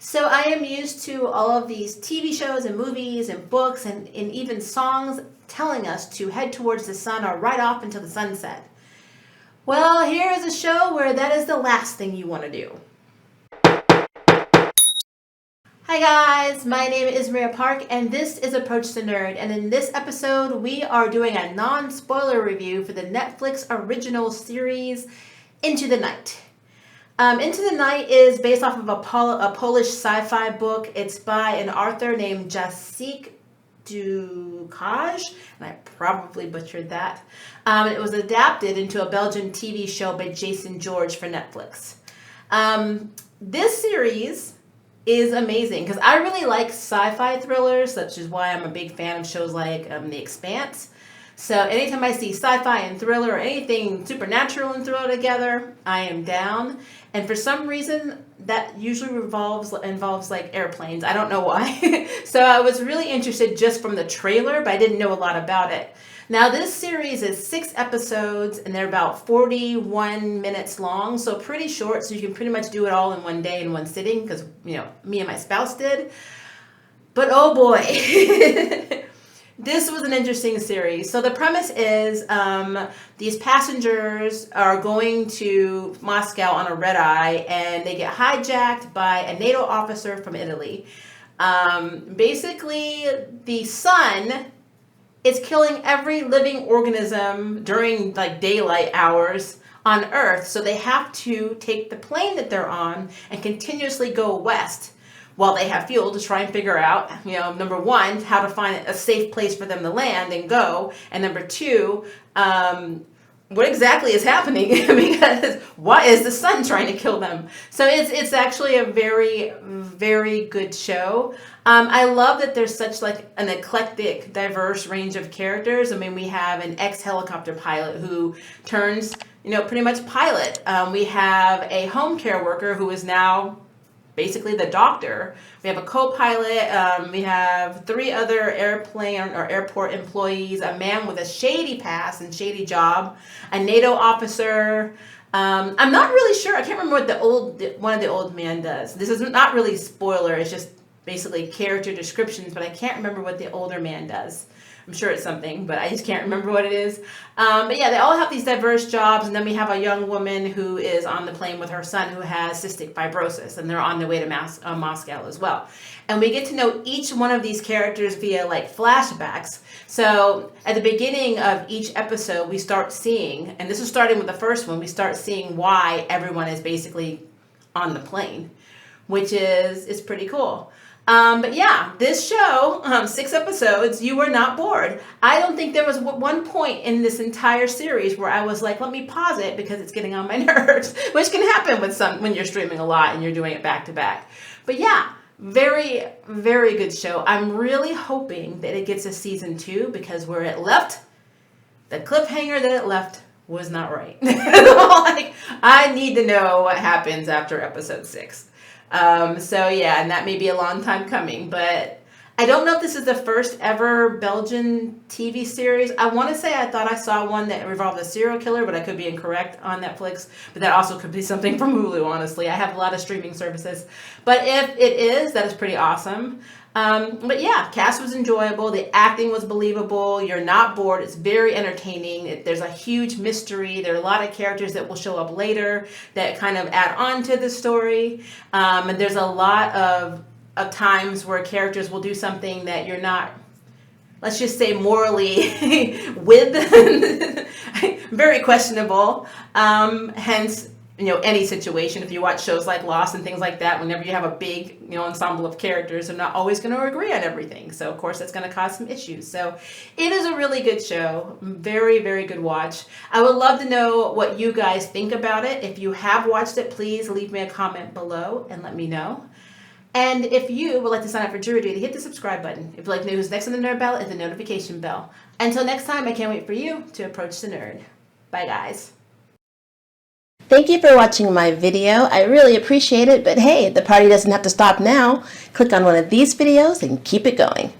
So I am used to all of these TV shows and movies and books and even songs telling us to head towards the sun or right off until the sunset. Well, here is a show where that is the last thing you want to do. Hi guys, my name is Maria Park and this is Approach the Nerd, and in this episode we are doing a non-spoiler review for the Netflix original series Into the Night. Into the Night is based off of a Polish sci-fi book. It's by an author named Jacek Ducaj, and I probably butchered that. It was adapted into a Belgian TV show by Jason George for Netflix. This series is amazing because I really like sci-fi thrillers, which is why I'm a big fan of shows like The Expanse. So anytime I see sci-fi and thriller or anything supernatural and throw together, I am down. And for some reason, that usually involves like airplanes. I don't know why. So I was really interested just from the trailer, but I didn't know a lot about it. Now this series is 6 episodes and they're about 41 minutes long, so pretty short. So you can pretty much do it all in one day in one sitting because, me and my spouse did. But oh boy. This was an interesting series. So the premise is these passengers are going to Moscow on a red eye and they get hijacked by a NATO officer from Italy. Basically, the sun is killing every living organism during like daylight hours on Earth. So they have to take the plane that they're on and continuously go west while they have fuel to try and figure out, number one, how to find a safe place for them to land and go. And number two, what exactly is happening? Because why is the sun trying to kill them? So it's actually a very, very good show. I love that there's such like an eclectic, diverse range of characters. We have an ex-helicopter pilot who turns, pretty much pilot. We have a home care worker who is now basically the doctor. We have a co-pilot. We have 3 other airplane or airport employees, a man with a shady past and shady job, a NATO officer. I'm not really sure. I can't remember what one of the old man does. This is not really spoiler. It's just basically character descriptions, but I can't remember what the older man does. I'm sure it's something, but I just can't remember what it is. But yeah, they all have these diverse jobs. And then we have a young woman who is on the plane with her son who has cystic fibrosis, and they're on their way to Moscow as well. And we get to know each one of these characters via like flashbacks. So at the beginning of each episode, we start seeing, and this is starting with the first one, we start seeing why everyone is basically on the plane, which is pretty cool. But yeah, this show, 6 episodes, you were not bored. I don't think there was one point in this entire series where I was like, let me pause it because it's getting on my nerves, which can happen when you're streaming a lot and you're doing it back to back. But yeah, very, very good show. I'm really hoping that it gets a season 2 because where it left, the cliffhanger that it left was not right. Like, I need to know what happens after episode 6. So yeah, and that may be a long time coming, but I don't know if this is the first ever Belgian TV series. I want to say I thought I saw one that involved a serial killer, but I could be incorrect on Netflix. But that also could be something from Hulu, honestly. I have a lot of streaming services. But if it is, that is pretty awesome. But yeah, cast was enjoyable. The acting was believable. You're not bored. It's very entertaining. There's a huge mystery. There are a lot of characters that will show up later that kind of add on to the story. And there's a lot of times where characters will do something that you're not, let's just say, morally with. Very questionable. Hence, any situation. If you watch shows like Lost and things like that, whenever you have a big, ensemble of characters, they're not always going to agree on everything. So of course that's going to cause some issues. So it is a really good show. Very, very good watch. I would love to know what you guys think about it. If you have watched it, please leave me a comment below and let me know. And if you would like to sign up for Jury Duty, hit the subscribe button. If you'd like to know who's next on the Nerd Bell, hit the notification bell. Until next time, I can't wait for you to approach the nerd. Bye guys. Thank you for watching my video. I really appreciate it, but hey, the party doesn't have to stop now. Click on one of these videos and keep it going.